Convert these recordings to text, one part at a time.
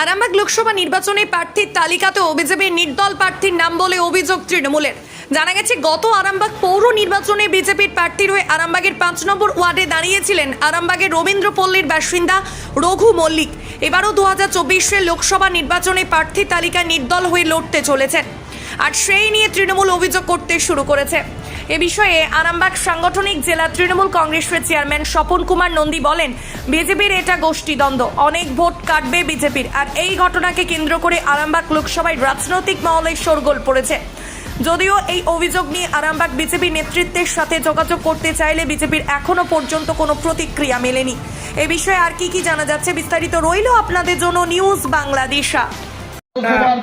আরামবাগ লোকসভা নির্বাচনে প্রার্থীর তালিকাতেও বিজেপির নির্দল প্রার্থীর নাম বলে অভিযোগ তৃণমূলের। জানা গেছে, গত আরামবাগ পৌর নির্বাচনে বিজেপির প্রার্থীর হয়ে আরামবাগের 5 নম্বর ওয়ার্ডে দাঁড়িয়েছিলেন আরামবাগের রবীন্দ্রপল্লীর বাসিন্দা রঘু মল্লিক। এবারও 2024-এর লোকসভা নির্বাচনে প্রার্থীর তালিকায় নির্দল হয়ে লড়তে চলেছেন, আর সেই নিয়ে তৃণমূল অভিযোগ করতে শুরু করেছে। এ বিষয়ে আরামবাগ সাংগঠনিক জেলা তৃণমূল কংগ্রেসের চেয়ারম্যান স্বপন কুমার নন্দী বলেন, বিজেপির এটা গোষ্ঠীদ্বন্দ্ব, অনেক ভোট কাটবে বিজেপির। আর এই ঘটনাকে কেন্দ্র করে আরামবাগ লোকসভায় রাজনৈতিক মহলে শোরগোল পড়েছে। যদিও এই অভিযোগ নিয়ে আরামবাগ বিজেপি নেতৃত্বের সাথে যোগাযোগ করতে চাইলে বিজেপির এখনো পর্যন্ত কোনো প্রতিক্রিয়া মেলেনি। এ বিষয়ে আর কি জানা যাচ্ছে, বিস্তারিত রইল আপনাদের জন্য নিউজ বাংলাদেশা।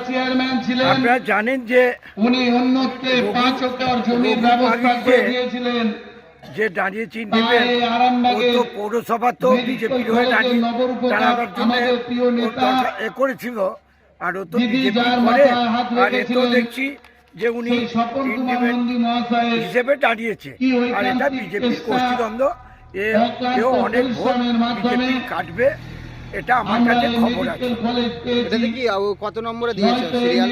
চেয়ারম্যান ছিলেন, আপনারা জানেন যে উনি অন্যত্রে 5 একর জমির ব্যবস্থা করে দিয়েছিলেন। যে দাঁড়িয়েছি পৌরসভা তো বিজেপির হয়ে দাঁড়িয়ে দাঁড়াবার জন্য করেছিল, আর ও তো বিজেপি করে, আর এতো দেখছি যে উনি হিসেবে দাঁড়িয়েছে, আর এটা বিজেপির গোষ্ঠীদ্বন্দ্ব। এও অনেক ভোট বিজেপি কাটবে, এটা আমার কাছে খবর আছে। এটাতে কি কত নম্বরে দিয়েছে সিরিয়াল?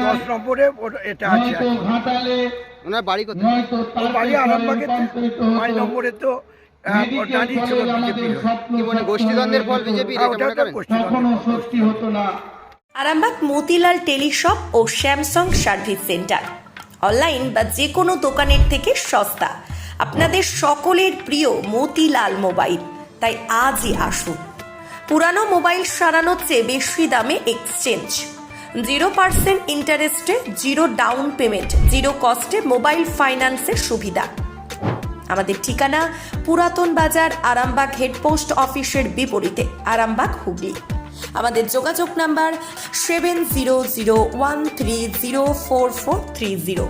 10 নম্বরে এটা আছে। ওনার বাড়ি কোথায়? বাড়ি আরামবাগে 5 নম্বরে তো দাঁড়িয়েছিল বিজেপি। কি বলে গোষ্ঠীদ্বন্দ্বের ফল বিজেপি? আরামবাগ মতিলাল টেলিশপ ও স্যামসাং সার্ভিস সেন্টার, অনলাইন বা যে কোনো দোকানের থেকে সস্তা। আপনাদের সকলের প্রিয় মতিলাল মোবাইল, তাই আজই আসুন। পুরানো মোবাইল সারানোর চেয়ে বেশি দামে এক্সচেঞ্জ, 0% ইন্টারেস্টে, 0 ডাউন পেমেন্ট, 0 কস্টে মোবাইল ফাইন্যান্সের সুবিধা। আমাদের ঠিকানা পুরাতন বাজার, আরামবাগ হেডপোস্ট অফিসের বিপরীতে, আরামবাগ, হুগলি। আমাদের যোগাযোগ নাম্বার 7001304430।